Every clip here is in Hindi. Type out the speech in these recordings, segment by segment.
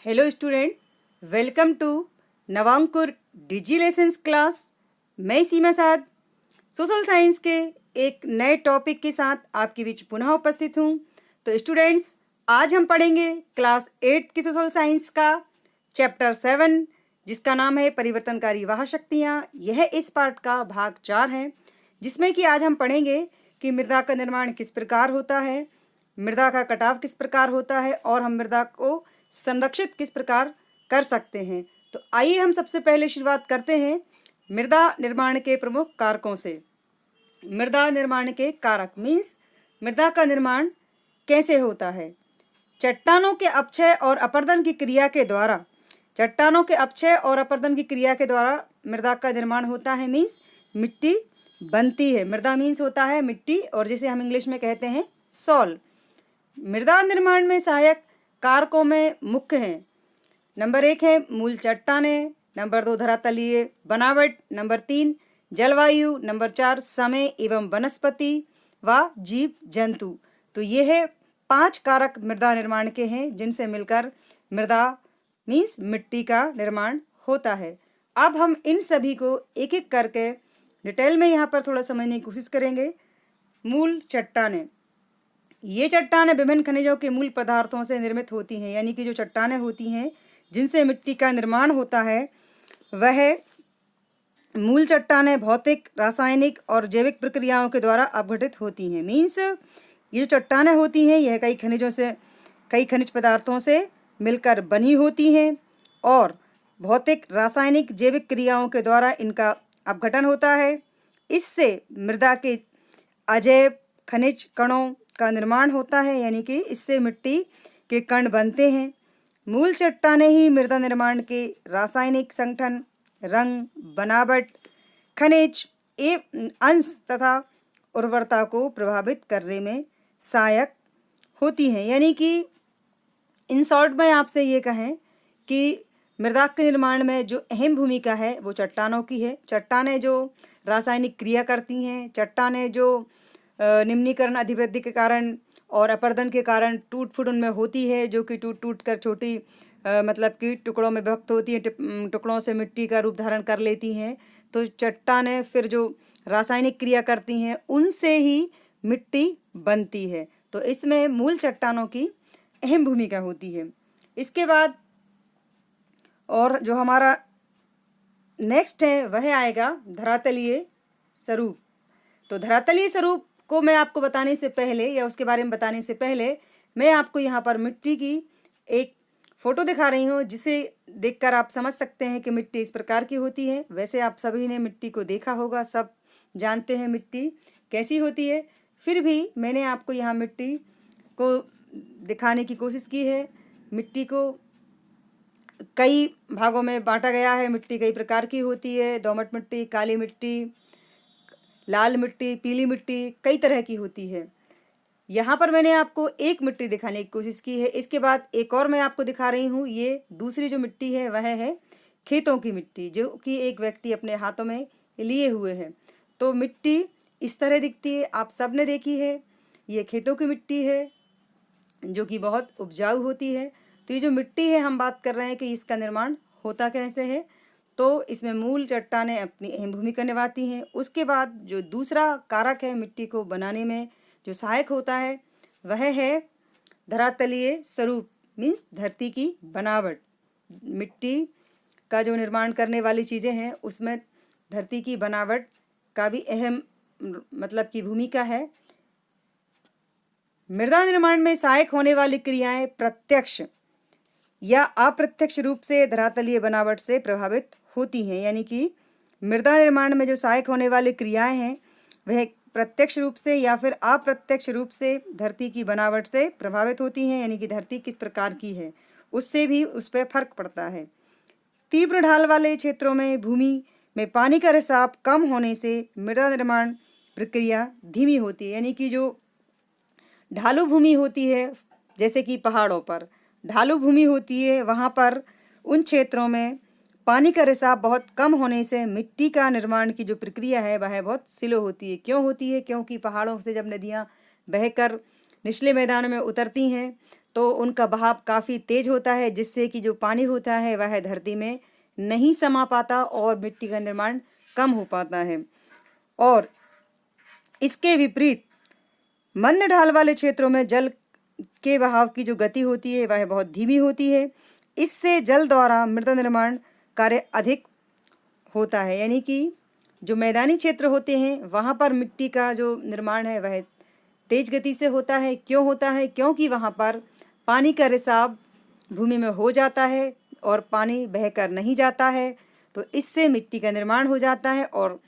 Hello student, welcome to Navankur digi lessons class. मैं सीमा साथ सोशल साइंस के एक नए टॉपिक के साथ आपके बीच पुनः उपस्थित हूँ। तो स्टूडेंट्स, आज हम पढ़ेंगे क्लास 8 की सोशल साइंस का चैप्टर 7, जिसका नाम है परिवर्तनकारी वाह शक्तियाँ। यह इस पार्ट का भाग 4 है, जिसमें कि आज हम पढ़ेंगे कि मृदा का निर्माण किस प्रकार होता है, मृदा का कटाव किस प्रकार होता है और हम मृदा को संरक्षित किस प्रकार कर सकते हैं। तो आइए हम सबसे पहले शुरुआत करते हैं मृदा निर्माण के प्रमुख कारकों से। मृदा निर्माण के कारक मीन्स मृदा का निर्माण कैसे होता है। चट्टानों के अपक्षय और अपरदन की क्रिया के द्वारा मृदा का निर्माण होता है। मीन्स मिट्टी बनती है। मृदा मीन्स होता है मिट्टी, और जिसे हम इंग्लिश में कहते हैं सॉल। मृदा निर्माण में सहायक कारकों में मुख्य हैं। नंबर 1 है मूल चट्टानें, नंबर 2 धरातलीय बनावट, नंबर 3 जलवायु, नंबर 4 समय एवं वनस्पति व जीव जंतु। तो ये है 5 कारक मृदा निर्माण के हैं, जिनसे मिलकर मृदा मीन्स मिट्टी का निर्माण होता है। अब हम इन सभी को एक एक करके डिटेल में यहाँ पर थोड़ा समझने की कोशिश करेंगे। मूल चट्टानें, ये चट्टानें विभिन्न खनिजों के मूल पदार्थों से निर्मित होती हैं। यानी कि जो चट्टानें होती हैं जिनसे मिट्टी का निर्माण होता है, वह मूल चट्टानें भौतिक, रासायनिक और जैविक प्रक्रियाओं के द्वारा अपघटित होती हैं। मीन्स ये जो चट्टानें होती हैं यह कई खनिज पदार्थों से मिलकर बनी होती हैं और भौतिक, रासायनिक, जैविक क्रियाओं के द्वारा इनका अपघटन होता है। इससे मृदा के अजैव खनिज कणों का निर्माण होता है, यानी कि इससे मिट्टी के कण बनते हैं। मूल चट्टानें ही मृदा निर्माण के रासायनिक संगठन, रंग, बनावट, खनिज एवं अंश तथा उर्वरता को प्रभावित करने में सहायक होती हैं। यानी कि इन शॉर्ट में आपसे ये कहें कि मृदा के निर्माण में जो अहम भूमिका है वो चट्टानों की है। चट्टानें जो रासायनिक क्रिया करती हैं, चट्टानें जो निम्नीकरण, अधिवृद्धि के कारण और अपरदन के कारण टूट फूट उनमें होती है, जो कि टूट कर छोटी मतलब कि टुकड़ों में विभक्त होती है, टुकड़ों से मिट्टी का रूप धारण कर लेती हैं। तो चट्टानें फिर जो रासायनिक क्रिया करती हैं उनसे ही मिट्टी बनती है। तो इसमें मूल चट्टानों की अहम भूमिका होती है। इसके बाद और जो हमारा नेक्स्ट है वह आएगा धरातलीय स्वरूप। तो धरातलीय स्वरूप को मैं आपको बताने से पहले या उसके बारे में बताने से पहले मैं आपको यहाँ पर मिट्टी की एक फ़ोटो दिखा रही हूँ, जिसे देखकर आप समझ सकते हैं कि मिट्टी इस प्रकार की होती है। वैसे आप सभी ने मिट्टी को देखा होगा, सब जानते हैं मिट्टी कैसी होती है। फिर भी मैंने आपको यहाँ मिट्टी को दिखाने की कोशिश की है। मिट्टी को कई भागों में बांटा गया है। मिट्टी कई प्रकार की होती है। दोमट मिट्टी, काली मिट्टी, लाल मिट्टी, पीली मिट्टी, कई तरह की होती है। यहाँ पर मैंने आपको एक मिट्टी दिखाने की कोशिश की है। इसके बाद एक और मैं आपको दिखा रही हूँ। ये दूसरी जो मिट्टी है वह है खेतों की मिट्टी, जो कि एक व्यक्ति अपने हाथों में लिए हुए है। तो मिट्टी इस तरह दिखती है, आप सब ने देखी है। ये खेतों की मिट्टी है जो कि बहुत उपजाऊ होती है। तो ये जो मिट्टी है हम बात कर रहे हैं कि इसका निर्माण होता कैसे है। तो इसमें मूल चट्टानें अपनी अहम भूमिका निभाती हैं। उसके बाद जो दूसरा कारक है मिट्टी को बनाने में जो सहायक होता है वह है धरातलीय स्वरूप, मीन्स धरती की बनावट। मिट्टी का जो निर्माण करने वाली चीज़ें हैं उसमें धरती की बनावट का भी अहम मतलब की भूमिका है। मृदा निर्माण में सहायक होने वाली क्रियाएं प्रत्यक्ष या अप्रत्यक्ष रूप से धरातलीय बनावट से प्रभावित होती हैं। यानी कि मृदा निर्माण में जो सहायक होने वाली क्रियाएं हैं वह प्रत्यक्ष रूप से या फिर अप्रत्यक्ष रूप से धरती की बनावट से प्रभावित होती हैं। यानी कि धरती किस प्रकार की है उससे भी उस पर फर्क पड़ता है। तीव्र ढाल वाले क्षेत्रों में भूमि में पानी का रिसाव कम होने से मृदा निर्माण प्रक्रिया धीमी होती है। यानी कि जो ढालू भूमि होती है, जैसे कि पहाड़ों पर ढालू भूमि होती है, वहाँ पर उन क्षेत्रों में पानी का रिसाव बहुत कम होने से मिट्टी का निर्माण की जो प्रक्रिया है वह बहुत स्लो होती है। क्यों होती है? क्योंकि पहाड़ों से जब नदियाँ बहकर निचले मैदानों में उतरती हैं तो उनका बहाव काफ़ी तेज होता है, जिससे कि जो पानी होता है वह धरती में नहीं समा पाता और मिट्टी का निर्माण कम हो पाता है। और इसके विपरीत मंद ढाल वाले क्षेत्रों में जल के बहाव की जो गति होती है वह बहुत धीमी होती है। इससे जल द्वारा मृदा निर्माण कार्य अधिक होता है, यानी कि जो मैदानी क्षेत्र होते हैं वहाँ पर मिट्टी का जो निर्माण है वह तेज गति से होता है। क्यों होता है? क्योंकि वहाँ पर पानी का रिसाव भूमि में हो जाता है और पानी बहकर नहीं जाता है, तो इससे मिट्टी का निर्माण हो जाता है। और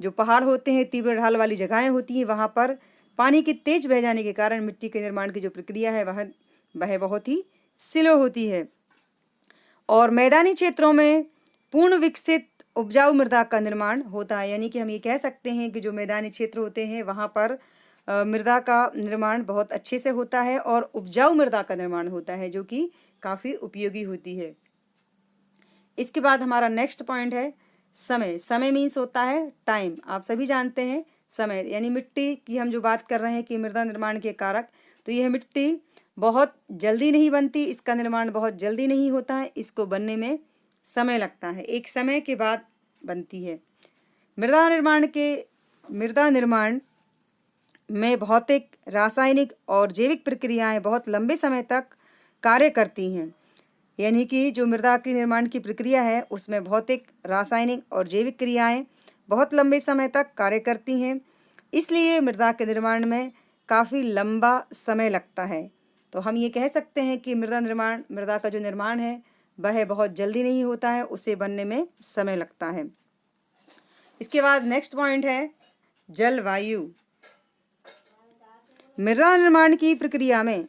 जो पहाड़ होते हैं, तीव्र ढाल वाली जगहें होती हैं, वहाँ पर पानी के तेज बह जाने के कारण मिट्टी के निर्माण की जो प्रक्रिया है वह बहुत ही स्लो होती है। और मैदानी क्षेत्रों में पूर्ण विकसित उपजाऊ मृदा का निर्माण होता है, यानी कि हम ये कह सकते हैं कि जो मैदानी क्षेत्र होते हैं वहाँ पर मृदा का निर्माण बहुत अच्छे से होता है और उपजाऊ मृदा का निर्माण होता है, जो कि काफ़ी उपयोगी होती है। इसके बाद हमारा नेक्स्ट पॉइंट है समय। समय मीन्स होता है टाइम। आप सभी जानते हैं समय यानी मिट्टी की हम जो बात कर रहे हैं कि मृदा निर्माण के कारक, तो यह मिट्टी बहुत जल्दी नहीं बनती, इसका निर्माण बहुत जल्दी नहीं होता है, इसको बनने में समय लगता है, एक समय के बाद बनती है। मृदा निर्माण में भौतिक, रासायनिक और जैविक प्रक्रियाएं बहुत लंबे समय तक कार्य करती हैं, यानी कि जो मृदा के निर्माण की प्रक्रिया है उसमें भौतिक, रासायनिक और जैविक क्रियाएं बहुत लंबे समय तक कार्य करती हैं, इसलिए मृदा के निर्माण में काफ़ी लंबा समय लगता है। तो हम ये कह सकते हैं कि मृदा का जो निर्माण है वह बहुत जल्दी नहीं होता है, उसे बनने में समय लगता है। इसके बाद नेक्स्ट पॉइंट है जलवायु। मृदा निर्माण की प्रक्रिया में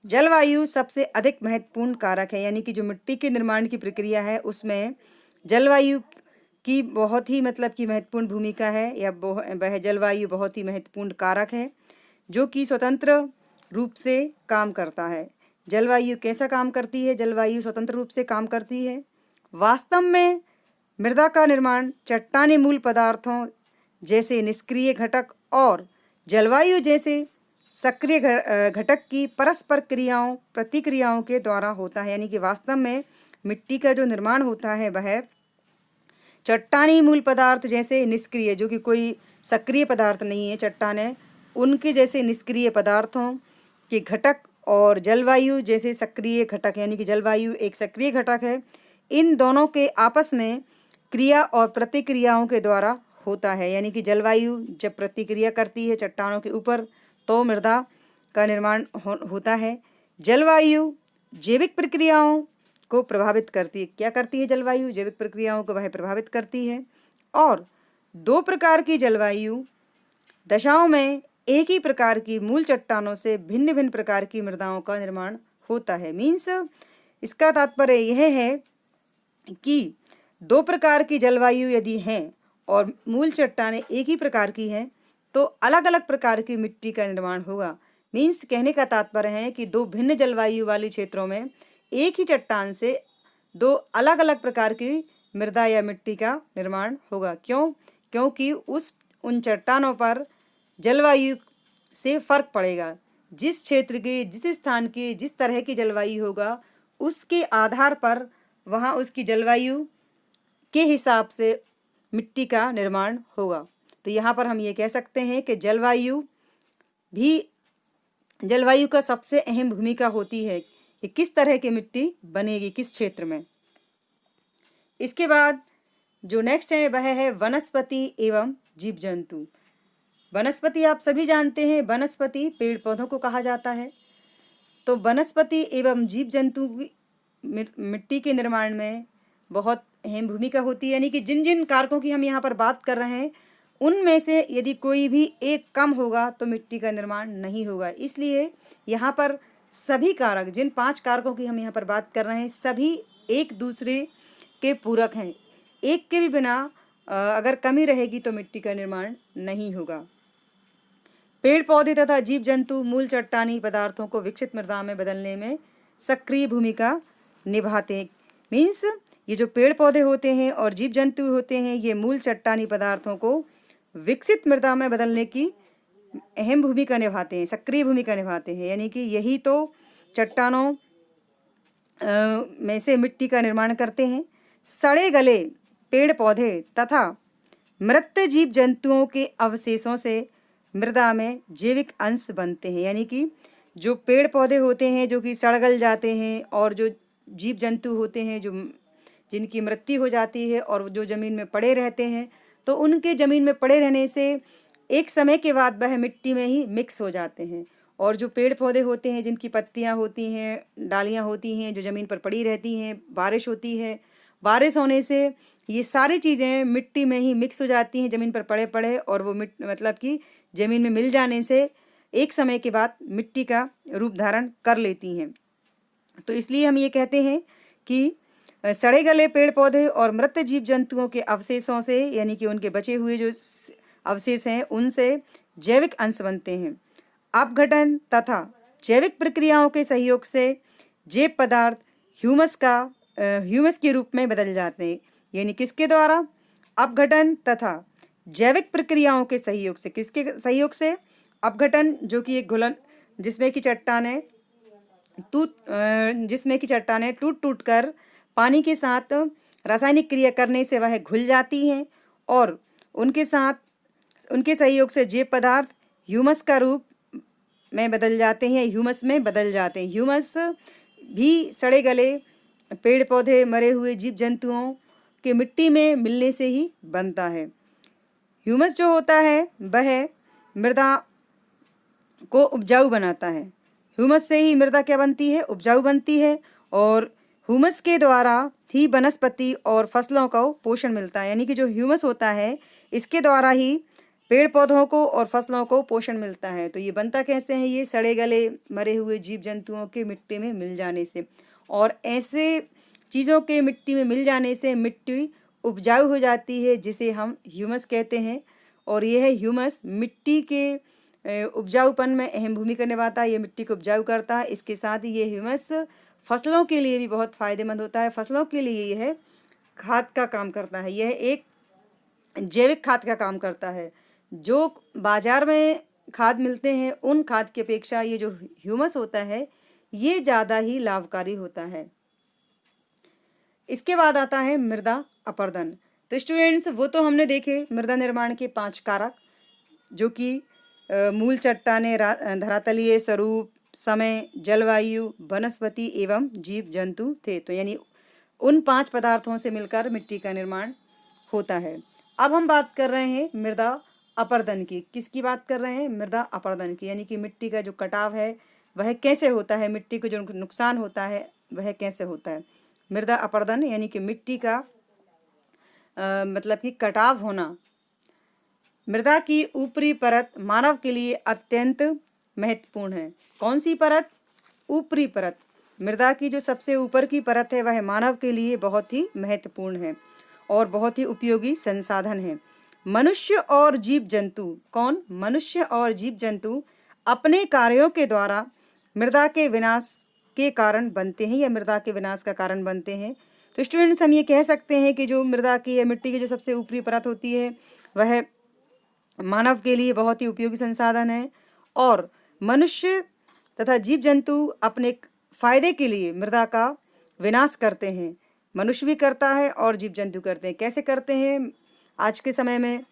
जलवायु सबसे अधिक महत्वपूर्ण कारक है, यानी कि जो मिट्टी के निर्माण की प्रक्रिया है उसमें जलवायु की बहुत ही महत्वपूर्ण भूमिका है, या वह जलवायु बहुत ही महत्वपूर्ण कारक है जो कि स्वतंत्र रूप से काम करता है। जलवायु कैसा काम करती है? जलवायु स्वतंत्र रूप से काम करती है। वास्तव में मृदा का निर्माण चट्टानी मूल पदार्थों जैसे निष्क्रिय घटक और जलवायु जैसे सक्रिय घटक की परस्पर प्रतिक्रियाओं के द्वारा होता है, यानी कि वास्तव में मिट्टी का जो निर्माण होता है वह चट्टानी मूल पदार्थ जैसे निष्क्रिय, जो कि कोई सक्रिय पदार्थ नहीं है, चट्टानें उनके जैसे निष्क्रिय पदार्थों के घटक और जलवायु जैसे सक्रिय घटक, यानी कि जलवायु एक सक्रिय घटक है, इन दोनों के आपस में क्रिया और प्रतिक्रियाओं के द्वारा होता है। यानी कि जलवायु जब प्रतिक्रिया करती है चट्टानों के ऊपर तो मृदा का निर्माण होता है। जलवायु जैविक प्रक्रियाओं को प्रभावित करती है। क्या करती है जलवायु? जैविक प्रक्रियाओं को वह प्रभावित करती है। और दो प्रकार की जलवायु दशाओं में एक ही प्रकार की मूल चट्टानों से भिन्न भिन्न प्रकार की मृदाओं का निर्माण होता है। मीन्स इसका तात्पर्य यह है कि दो प्रकार की जलवायु यदि हैं और मूल चट्टानें एक ही प्रकार की हैं तो अलग अलग प्रकार की मिट्टी का निर्माण होगा। मीन्स कहने का तात्पर्य है कि दो भिन्न जलवायु वाले क्षेत्रों में एक ही चट्टान से दो अलग अलग प्रकार की मृदा या मिट्टी का निर्माण होगा। क्यों? क्योंकि उन चट्टानों पर जलवायु से फर्क पड़ेगा। जिस क्षेत्र के, जिस स्थान के जिस तरह की जलवायु होगा उसके आधार पर वहाँ उसकी जलवायु के हिसाब से मिट्टी का निर्माण होगा। तो यहाँ पर हम ये कह सकते हैं कि जलवायु का सबसे अहम भूमिका होती है कि किस तरह की मिट्टी बनेगी किस क्षेत्र में। इसके बाद जो नेक्स्ट है वह है वनस्पति एवं जीव जंतु। वनस्पति आप सभी जानते हैं, वनस्पति पेड़ पौधों को कहा जाता है। तो वनस्पति एवं जीव जंतु मिट्टी के निर्माण में बहुत अहम भूमिका होती है, यानी कि जिन जिन कारकों की हम यहाँ पर बात कर रहे हैं उनमें से यदि कोई भी एक कम होगा तो मिट्टी का निर्माण नहीं होगा। इसलिए यहाँ पर सभी कारक, जिन 5 कारकों की हम यहाँ पर बात कर रहे हैं, सभी एक दूसरे के पूरक हैं। एक के भी बिना अगर कमी रहेगी तो मिट्टी का निर्माण नहीं होगा। पेड़ पौधे तथा जीव जंतु मूल चट्टानी पदार्थों को विकसित मृदा में बदलने में सक्रिय भूमिका निभाते हैं। मीन्स ये जो पेड़ पौधे होते हैं और जीव जंतु होते हैं ये मूल चट्टानी पदार्थों को विकसित मृदा में बदलने की अहम भूमिका निभाते हैं, सक्रिय भूमिका निभाते हैं। यानी कि यही तो चट्टानों में से मिट्टी का निर्माण करते हैं। सड़े गले पेड़ पौधे तथा मृत जीव जंतुओं के अवशेषों से मृदा में जैविक अंश बनते हैं। यानी कि जो पेड़ पौधे होते हैं जो कि सड़ गल जाते हैं और जो जीव जंतु होते हैं जो जिनकी मृत्यु हो जाती है और जो ज़मीन में पड़े रहते हैं, तो उनके ज़मीन में पड़े रहने से एक समय के बाद वह मिट्टी में ही मिक्स हो जाते हैं। और जो पेड़ पौधे होते हैं जिनकी पत्तियां होती हैं, डालियां होती हैं जो ज़मीन पर पड़ी रहती हैं, बारिश होती है, बारिश होने से ये सारी चीज़ें मिट्टी में ही मिक्स हो जाती हैं ज़मीन पर पड़े पड़े, और वो मतलब कि ज़मीन में मिल जाने से एक समय के बाद मिट्टी का रूप धारण कर लेती हैं। तो इसलिए हम ये कहते हैं कि सड़े गले पेड़ पौधे और मृत जीव जंतुओं के अवशेषों से, यानी कि उनके बचे हुए जो अवशेष हैं उनसे जैविक अंश बनते हैं। अपघटन तथा जैविक प्रक्रियाओं के सहयोग से जैव पदार्थ ह्यूमस के रूप में बदल जाते हैं। यानी किसके द्वारा? अपघटन तथा जैविक प्रक्रियाओं के सहयोग से। किसके सहयोग से? अपघटन, जो कि एक घुलन जिसमें कि चट्टानें टूट टूट कर पानी के साथ रासायनिक क्रिया करने से वह घुल जाती हैं और उनके सहयोग से जैव पदार्थ ह्यूमस का रूप में बदल जाते हैं, ह्यूमस में बदल जाते हैं। ह्यूमस भी सड़े गले पेड़ पौधे, मरे हुए जीव जंतुओं के मिट्टी में मिलने से ही बनता है। ह्यूमस जो होता है वह मृदा को उपजाऊ बनाता है। ह्यूमस से ही मृदा क्या बनती है? उपजाऊ बनती है, और ह्यूमस के द्वारा ही वनस्पति और फसलों को पोषण मिलता है। यानी कि जो ह्यूमस होता है इसके द्वारा ही पेड़ पौधों को और फसलों को पोषण मिलता है। तो ये बनता कैसे है? ये सड़े गले मरे हुए जीव जंतुओं के मिट्टी में मिल जाने से, और ऐसे चीज़ों के मिट्टी में मिल जाने से मिट्टी उपजाऊ हो जाती है, जिसे हम ह्यूमस कहते हैं। और यह ह्यूमस मिट्टी के उपजाऊपन में अहम भूमिका निभाता है, ये मिट्टी को उपजाऊ करता है। इसके साथ ही ये ह्यूमस फसलों के लिए भी बहुत फ़ायदेमंद होता है। फसलों के लिए यह खाद का काम करता है, यह एक जैविक खाद का काम करता है। जो बाजार में खाद मिलते हैं उन खाद की अपेक्षा ये जो ह्यूमस होता है ये ज़्यादा ही लाभकारी होता है। इसके बाद आता है मृदा अपरदन। तो स्टूडेंट्स, वो तो हमने देखे मृदा निर्माण के 5 कारक, जो कि मूल चट्टानें, धरातलीय स्वरूप, समय, जलवायु, वनस्पति एवं जीव जंतु थे। तो यानी उन 5 पदार्थों से मिलकर मिट्टी का निर्माण होता है। अब हम बात कर रहे हैं मृदा अपरदन की। किसकी बात कर रहे हैं? मृदा अपरदन की। यानी कि मिट्टी का जो कटाव है वह कैसे होता है, मिट्टी को जो नुकसान होता है वह कैसे होता है। मृदा अपरदन यानी कि मिट्टी का मतलब कि कटाव होना। मृदा की ऊपरी परत मानव के लिए अत्यंत महत्वपूर्ण है। कौन सी परत? ऊपरी परत। मृदा की जो सबसे ऊपर की परत है वह मानव के लिए बहुत ही महत्वपूर्ण है और बहुत ही उपयोगी संसाधन है। मनुष्य और जीव जंतु, कौन? मनुष्य और जीव जंतु अपने कार्यों के द्वारा मृदा के विनाश के कारण बनते हैं या मृदा के विनाश का कारण बनते हैं। तो स्टूडेंट्स, हम ये कह सकते हैं कि जो मृदा की या मिट्टी की जो सबसे ऊपरी परत होती है वह मानव के लिए बहुत ही उपयोगी संसाधन है, और मनुष्य तथा जीव जंतु अपने फायदे के लिए मृदा का विनाश करते हैं। मनुष्य भी करता है और जीव जंतु करते हैं। कैसे करते हैं? आज के समय में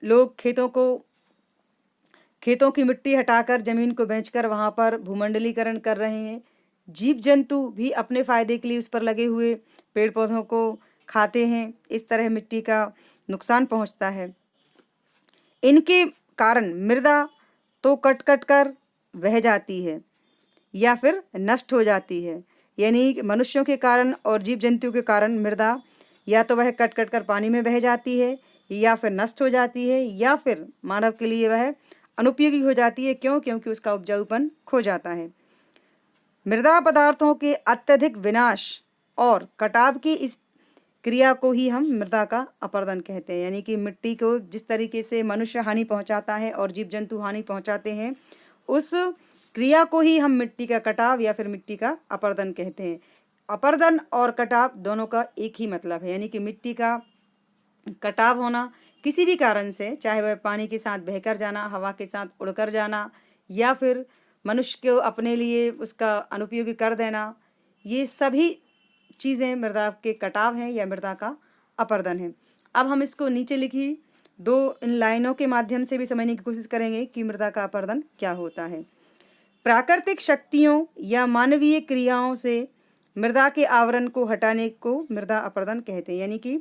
लोग खेतों की मिट्टी हटाकर ज़मीन को बेचकर वहाँ पर भूमंडलीकरण कर रहे हैं। जीव जंतु भी अपने फ़ायदे के लिए उस पर लगे हुए पेड़ पौधों को खाते हैं। इस तरह मिट्टी का नुकसान पहुँचता है। इनके कारण मृदा तो कट कट कर बह जाती है या फिर नष्ट हो जाती है। यानी मनुष्यों के कारण और जीव जंतु के कारण मृदा या तो वह कट कट कर पानी में बह जाती है या फिर नष्ट हो जाती है या फिर मानव के लिए वह अनुपयोगी हो जाती है। क्यों? क्योंकि उसका उपजाऊपन खो जाता है। मृदा पदार्थों के अत्यधिक विनाश और कटाव की इस क्रिया को ही हम मृदा का अपरदन कहते हैं। यानी कि मिट्टी को जिस तरीके से मनुष्य हानि पहुंचाता है और जीव जंतु हानि पहुंचाते हैं, उस क्रिया को ही हम मिट्टी का कटाव या फिर मिट्टी का अपरदन कहते हैं। अपरदन और कटाव दोनों का एक ही मतलब है। यानी कि मिट्टी का कटाव होना किसी भी कारण से, चाहे वह पानी के साथ बहकर जाना, हवा के साथ उड़कर जाना, या फिर मनुष्य को अपने लिए उसका अनुपयोगी कर देना, ये सभी चीज़ें मृदा के कटाव हैं या मृदा का अपरदन है। अब हम इसको नीचे लिखी दो इन लाइनों के माध्यम से भी समझने की कोशिश करेंगे कि मृदा का अपरदन क्या होता है। प्राकृतिक शक्तियों या मानवीय क्रियाओं से मृदा के आवरण को हटाने को मृदा अपरदन कहते हैं। यानी कि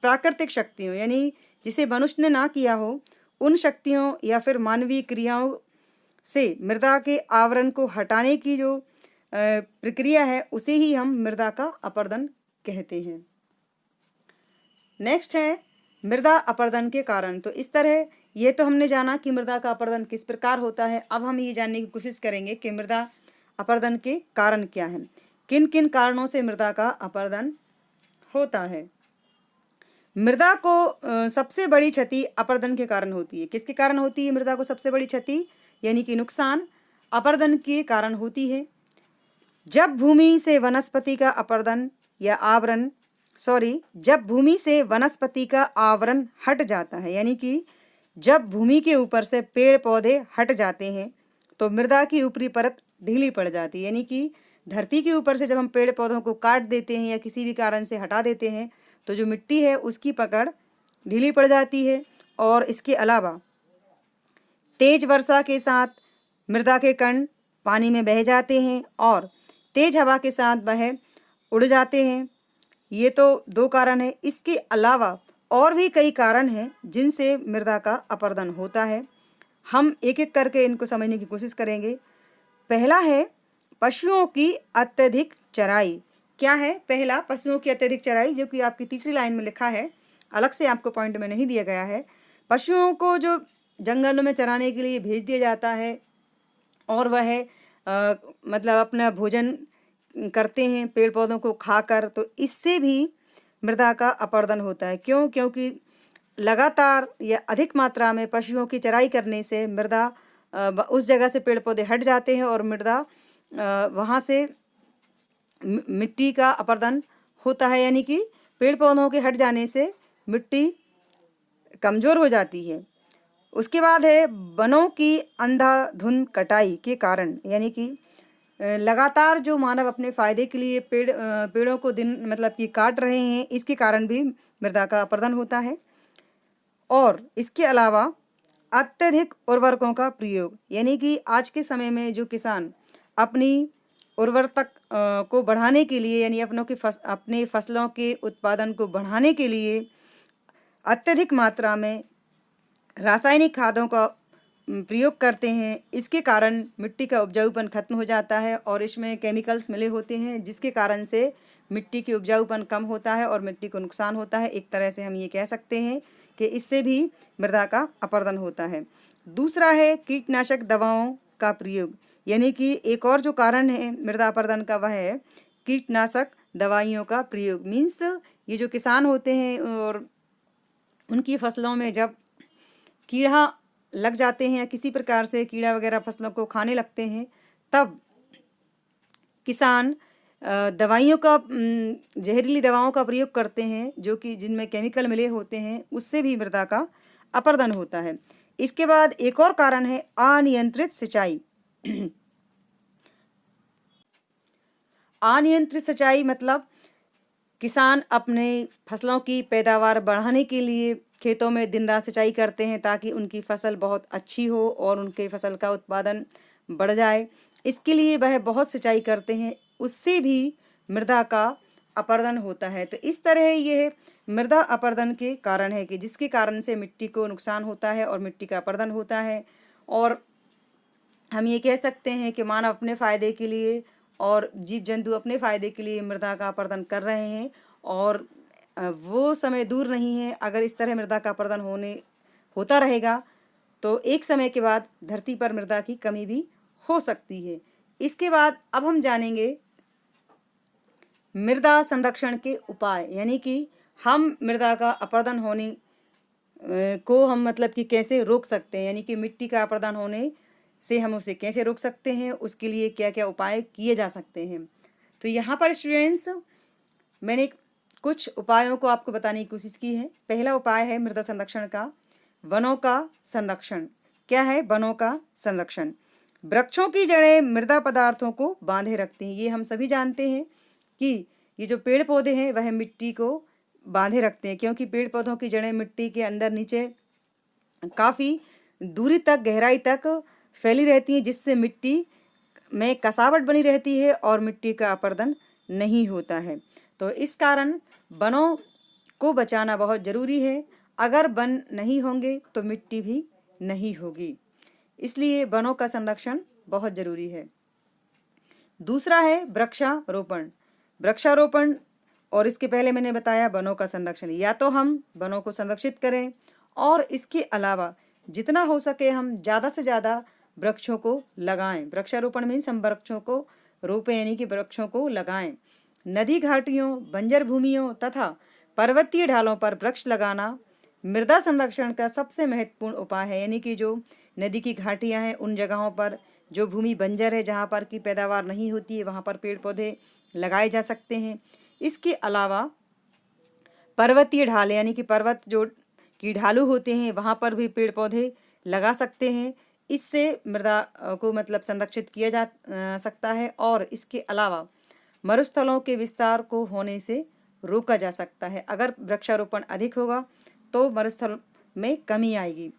प्राकृतिक शक्तियों यानी जिसे मनुष्य ने ना किया हो, उन शक्तियों या फिर मानवीय क्रियाओं से मृदा के आवरण को हटाने की जो प्रक्रिया है उसे ही हम मृदा का अपरदन कहते हैं। नेक्स्ट है मृदा अपरदन के कारण। तो इस तरह ये तो हमने जाना कि मृदा का अपरदन किस प्रकार होता है। अब हम ये जानने की कोशिश करेंगे कि मृदा अपरदन के कारण क्या हैं, किन किन कारणों से मृदा का अपरदन होता है। मृदा को सबसे बड़ी क्षति अपरदन के कारण होती है। किसके कारण होती है मृदा को सबसे बड़ी क्षति यानी कि नुकसान? अपरदन के कारण होती है। जब भूमि से वनस्पति का अपरदन या आवरण जब भूमि से वनस्पति का आवरण हट जाता है, यानी कि जब भूमि के ऊपर से पेड़ पौधे हट जाते हैं तो मृदा की ऊपरी परत ढीली पड़ जाती है। यानी कि धरती के ऊपर से जब हम पेड़ पौधों को काट देते हैं या किसी भी कारण से हटा देते हैं तो जो मिट्टी है उसकी पकड़ ढीली पड़ जाती है। और इसके अलावा तेज वर्षा के साथ मृदा के कण पानी में बह जाते हैं और तेज हवा के साथ वह उड़ जाते हैं। ये तो दो कारण है। इसके अलावा और भी कई कारण हैं जिनसे मृदा का अपरदन होता है। हम एक एक करके इनको समझने की कोशिश करेंगे। पहला है पशुओं की अत्यधिक चराई। क्या है? पहला पशुओं की अत्यधिक चराई, जो कि आपकी तीसरी लाइन में लिखा है, अलग से आपको पॉइंट में नहीं दिया गया है। पशुओं को जो जंगलों में चराने के लिए भेज दिया जाता है और वह मतलब अपना भोजन करते हैं पेड़ पौधों को खाकर, तो इससे भी मृदा का अपरदन होता है। क्यों? क्योंकि लगातार या अधिक मात्रा में पशुओं की चराई करने से मृदा उस जगह से पेड़ पौधे हट जाते हैं और मृदा वहाँ से मिट्टी का अपरदन होता है। यानी कि पेड़ पौधों के हट जाने से मिट्टी कमज़ोर हो जाती है। उसके बाद है वनों की अंधाधुंध कटाई के कारण, यानी कि लगातार जो मानव अपने फ़ायदे के लिए पेड़ों को दिन मतलब कि काट रहे हैं, इसके कारण भी मृदा का अपरदन होता है। और इसके अलावा अत्यधिक उर्वरकों का प्रयोग, यानी कि आज के समय में जो किसान अपनी उर्वरता को बढ़ाने के लिए यानी अपने फसलों के उत्पादन को बढ़ाने के लिए अत्यधिक मात्रा में रासायनिक खादों का प्रयोग करते हैं, इसके कारण मिट्टी का उपजाऊपन खत्म हो जाता है और इसमें केमिकल्स मिले होते हैं, जिसके कारण से मिट्टी की उपजाऊपन कम होता है और मिट्टी को नुकसान होता है। एक तरह से हम ये कह सकते हैं कि इससे भी मृदा का अपरदन होता है। दूसरा है कीटनाशक दवाओं का प्रयोग, यानी कि एक और जो कारण है मृदा अपरदन का वह है कीटनाशक दवाइयों का प्रयोग। मीन्स ये जो किसान होते हैं और उनकी फसलों में जब कीड़ा लग जाते हैं या किसी प्रकार से कीड़ा वगैरह फसलों को खाने लगते हैं, तब किसान दवाइयों का जहरीली दवाओं का प्रयोग करते हैं जो कि जिनमें केमिकल मिले होते हैं, उससे भी मृदा का अपरदन होता है। इसके बाद एक और कारण है अनियंत्रित सिंचाई। अनियंत्रित सिंचाई मतलब किसान अपने फसलों की पैदावार बढ़ाने के लिए खेतों में दिन रात सिंचाई करते हैं ताकि उनकी फसल बहुत अच्छी हो और उनके फसल का उत्पादन बढ़ जाए। इसके लिए वह बहुत सिंचाई करते हैं, उससे भी मृदा का अपरदन होता है। तो इस तरह ये मृदा अपरदन के कारण है कि जिसके कारण से मिट्टी को नुकसान होता है और मिट्टी का अपरदन होता है। और हम ये कह सकते हैं कि मानव अपने फ़ायदे के लिए और जीव जंतु अपने फ़ायदे के लिए मृदा का अपरदन कर रहे हैं और वो समय दूर नहीं है। अगर इस तरह मृदा का अपरदन होता रहेगा तो एक समय के बाद धरती पर मृदा की कमी भी हो सकती है। इसके बाद अब हम जानेंगे मृदा संरक्षण के उपाय, यानी कि हम मृदा का अपरदन होने को हम मतलब कि कैसे रोक सकते हैं, यानी कि मिट्टी का अपरदन होने से हम उसे कैसे रोक सकते हैं, उसके लिए क्या क्या उपाय किए जा सकते हैं। तो यहाँ पर स्टूडेंट्स मैंने कुछ उपायों को आपको बताने की कोशिश की है। पहला उपाय है मृदा संरक्षण का वनों का संरक्षण। क्या है वनों का संरक्षण? वृक्षों की जड़ें मृदा पदार्थों को बांधे रखती हैं। ये हम सभी जानते हैं कि ये जो पेड़ पौधे हैं वह मिट्टी को बांधे रखते हैं, क्योंकि पेड़ पौधों की जड़ें मिट्टी के अंदर नीचे काफ़ी दूरी तक, गहराई तक फैली रहती हैं, जिससे मिट्टी में कसावट बनी रहती है और मिट्टी का अपरदन नहीं होता है। तो इस कारण वनों को बचाना बहुत ज़रूरी है। अगर वन नहीं होंगे तो मिट्टी भी नहीं होगी, इसलिए वनों का संरक्षण बहुत ज़रूरी है। दूसरा है वृक्षारोपण। वृक्षारोपण और इसके पहले मैंने बताया वनों का संरक्षण। या तो हम वनों को संरक्षित करें और इसके अलावा जितना हो सके हम ज़्यादा से ज़्यादा वृक्षों को लगाएं। वृक्षारोपण मीन्स हम वृक्षों को रोपें, यानी कि वृक्षों को लगाएं। नदी घाटियों, बंजर भूमियों तथा पर्वतीय ढालों पर वृक्ष लगाना मृदा संरक्षण का सबसे महत्वपूर्ण उपाय है। यानी कि जो नदी की घाटियां हैं उन जगहों पर, जो भूमि बंजर है जहाँ पर की पैदावार नहीं होती है, वहाँ पर पेड़ पौधे लगाए जा सकते हैं। इसके अलावा पर्वतीय ढाल यानी कि पर्वत जो की ढालू होते हैं वहाँ पर भी पेड़ पौधे लगा सकते हैं। इससे मृदा को मतलब संरक्षित किया जा सकता है और इसके अलावा मरुस्थलों के विस्तार को होने से रोका जा सकता है। अगर वृक्षारोपण अधिक होगा तो मरुस्थल में कमी आएगी।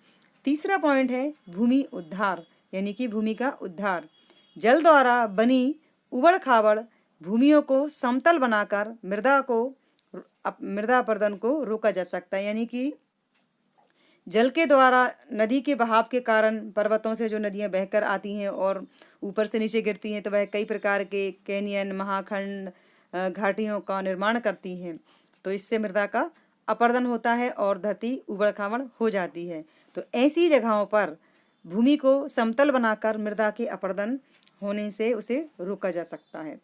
तीसरा पॉइंट है भूमि उद्धार, यानी कि भूमि का उद्धार। जल द्वारा बनी उबड़ खाबड़ भूमियों को समतल बनाकर मृदा अपरदन को रोका जा सकता है। यानी कि जल के द्वारा नदी के बहाव के कारण पर्वतों से जो नदियां बहकर आती हैं और ऊपर से नीचे गिरती हैं, तो वह कई प्रकार के कैनियन, महाखंड, घाटियों का निर्माण करती हैं। तो इससे मृदा का अपरदन होता है और धरती उबड़ खाबड़ हो जाती है। तो ऐसी जगहों पर भूमि को समतल बनाकर मृदा के अपरदन होने से उसे रोका जा सकता है।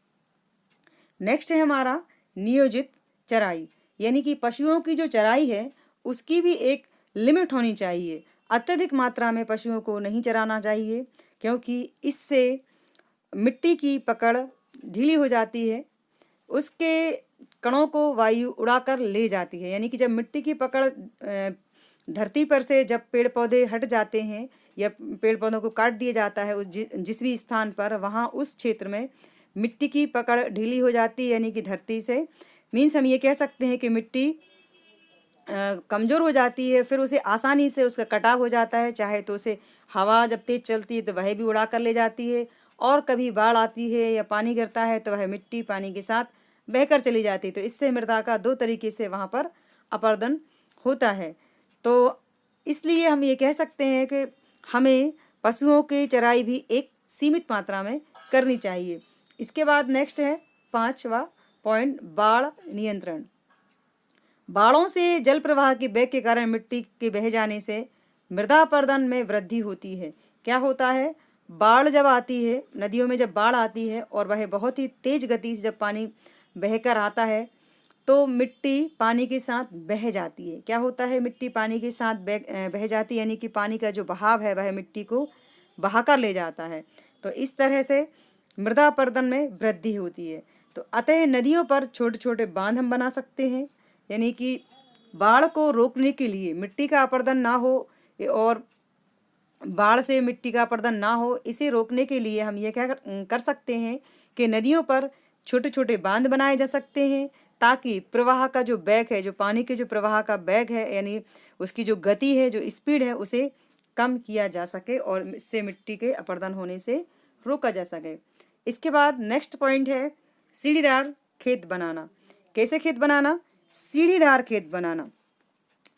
नेक्स्ट है हमारा नियोजित चराई, यानी कि पशुओं की जो चराई है उसकी भी एक लिमिट होनी चाहिए। अत्यधिक मात्रा में पशुओं को नहीं चराना चाहिए, क्योंकि इससे मिट्टी की पकड़ ढीली हो जाती है, उसके कणों को वायु उड़ाकर ले जाती है। यानी कि जब मिट्टी की पकड़ धरती पर से जब पेड़ पौधे हट जाते हैं या पेड़ पौधों को काट दिया जाता है उस जिस भी स्थान पर, वहाँ उस क्षेत्र में मिट्टी की पकड़ ढीली हो जाती है। यानी कि धरती से मीन्स हम ये कह सकते हैं कि मिट्टी कमज़ोर हो जाती है, फिर उसे आसानी से उसका कटाव हो जाता है। चाहे तो उसे हवा जब तेज चलती है तो वह भी उड़ा कर ले जाती है, और कभी बाढ़ आती है या पानी गिरता है तो वह मिट्टी पानी के साथ बहकर चली जाती है। तो इससे मृदा का दो तरीके से वहाँ पर अपरदन होता है। तो इसलिए हम ये कह सकते हैं कि हमें पशुओं की चराई भी एक सीमित मात्रा में करनी चाहिए। इसके बाद नेक्स्ट है 5वां पॉइंट, बाढ़ नियंत्रण। बाढ़ों से जल प्रवाह के वेग के कारण मिट्टी के बह जाने से मृदा अपरदन में वृद्धि होती है। क्या होता है, बाढ़ जब आती है, नदियों में जब बाढ़ आती है और वह बहुत ही तेज गति से जब पानी बहकर आता है तो मिट्टी पानी के साथ बह जाती है। क्या होता है, मिट्टी पानी के साथ बह जाती है, यानी कि पानी का जो बहाव है वह मिट्टी को बहाकर ले जाता है। तो इस तरह से मृदा अपरदन में वृद्धि होती है। तो अतः नदियों पर छोटे छोटे बांध हम बना सकते हैं, यानी कि बाढ़ को रोकने के लिए, मिट्टी का अपरदन ना हो और बाढ़ से मिट्टी का अपरदन ना हो, इसे रोकने के लिए हम ये क्या कर सकते हैं कि नदियों पर छोटे छोटे बांध बनाए जा सकते हैं, ताकि प्रवाह का जो वेग है, जो पानी के जो प्रवाह का वेग है, यानी उसकी जो गति है, जो स्पीड है, उसे कम किया जा सके और इससे मिट्टी के अपरदन होने से रोका जा सके। इसके बाद नेक्स्ट पॉइंट है सीढ़ीदार खेत बनाना। कैसे खेत बनाना, सीढ़ीदार खेत बनाना।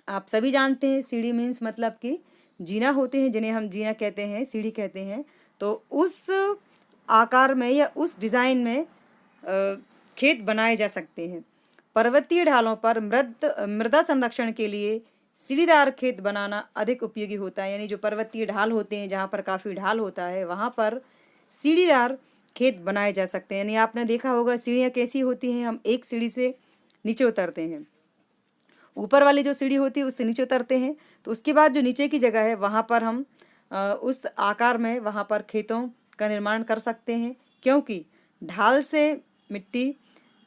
आप सभी जानते हैं सीढ़ी मीन्स मतलब कि जीना होते हैं, जिन्हें हम जीना कहते हैं, सीढ़ी कहते हैं। तो उस आकार में या उस डिज़ाइन में खेत बनाए जा सकते हैं। पर्वतीय ढालों पर मृदा संरक्षण के लिए सीढ़ीदार खेत बनाना अधिक उपयोगी होता है। यानी जो पर्वतीय ढाल होते हैं, जहाँ पर काफ़ी ढाल होता है, वहाँ पर सीढ़ीदार खेत बनाए जा सकते हैं। यानी आपने देखा होगा सीढ़ियाँ कैसी होती हैं, हम एक सीढ़ी से नीचे उतरते हैं, ऊपर वाली जो सीढ़ी होती है उससे नीचे उतरते हैं, तो उसके बाद जो नीचे की जगह है वहाँ पर हम उस आकार में वहाँ पर खेतों का निर्माण कर सकते हैं। क्योंकि ढाल से मिट्टी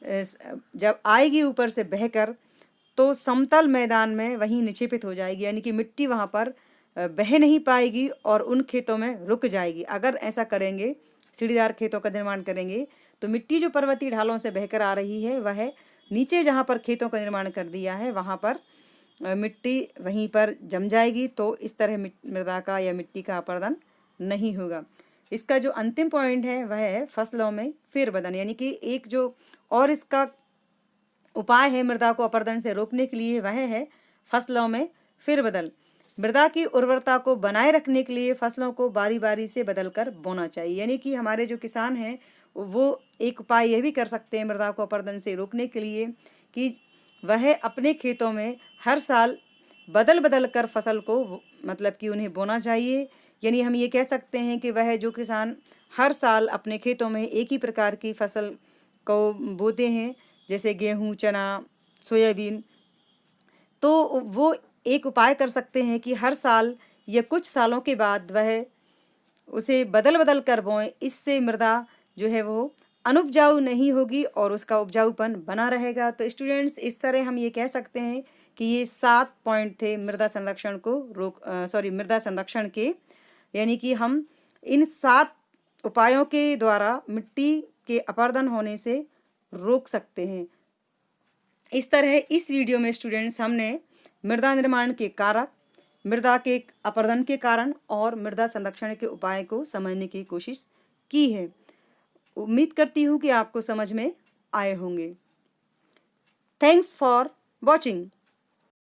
जब आएगी ऊपर से बहकर तो समतल मैदान में वहीं निक्षेपित हो जाएगी, यानी कि मिट्टी वहाँ पर बह नहीं पाएगी और उन खेतों में रुक जाएगी। अगर ऐसा करेंगे, सीढ़ीदार खेतों का निर्माण करेंगे, तो मिट्टी जो पर्वतीय ढालों से बहकर आ रही है वह नीचे जहाँ पर खेतों का निर्माण कर दिया है वहाँ पर मिट्टी वहीं पर जम जाएगी। तो इस तरह मृदा का या मिट्टी का अपरदन नहीं होगा। इसका जो अंतिम पॉइंट है वह है फसलों में फेरबदल, यानी कि एक जो और इसका उपाय है मृदा को अपरदन से रोकने के लिए वह है फसलों में फेरबदल। मृदा की उर्वरता को बनाए रखने के लिए फसलों को बारी बारी से बदलकर बोना चाहिए। यानी कि हमारे जो किसान हैं वो एक उपाय यह भी कर सकते हैं मृदा को अपरदन से रोकने के लिए कि वह अपने खेतों में हर साल बदल बदल कर फसल को मतलब कि उन्हें बोना चाहिए। यानी हम ये कह सकते हैं कि वह जो किसान हर साल अपने खेतों में एक ही प्रकार की फसल को बोते हैं, जैसे गेहूँ, चना, सोयाबीन, तो वो एक उपाय कर सकते हैं कि हर साल या कुछ सालों के बाद वह उसे बदल बदल कर बोएं। इससे मृदा जो है वो अनुपजाऊ नहीं होगी और उसका उपजाऊपन बना रहेगा। तो स्टूडेंट्स, इस तरह हम ये कह सकते हैं कि ये 7 पॉइंट थे मृदा संरक्षण को मृदा संरक्षण के, यानी कि हम इन 7 उपायों के द्वारा मिट्टी के अपरदन होने से रोक सकते हैं। इस तरह इस वीडियो में स्टूडेंट्स हमने मृदा निर्माण के कारक, मृदा के अपरदन के कारण और मृदा संरक्षण के उपाय को समझने की कोशिश की है। उम्मीद करती हूँ कि आपको समझ में आए होंगे। Thanks for watching.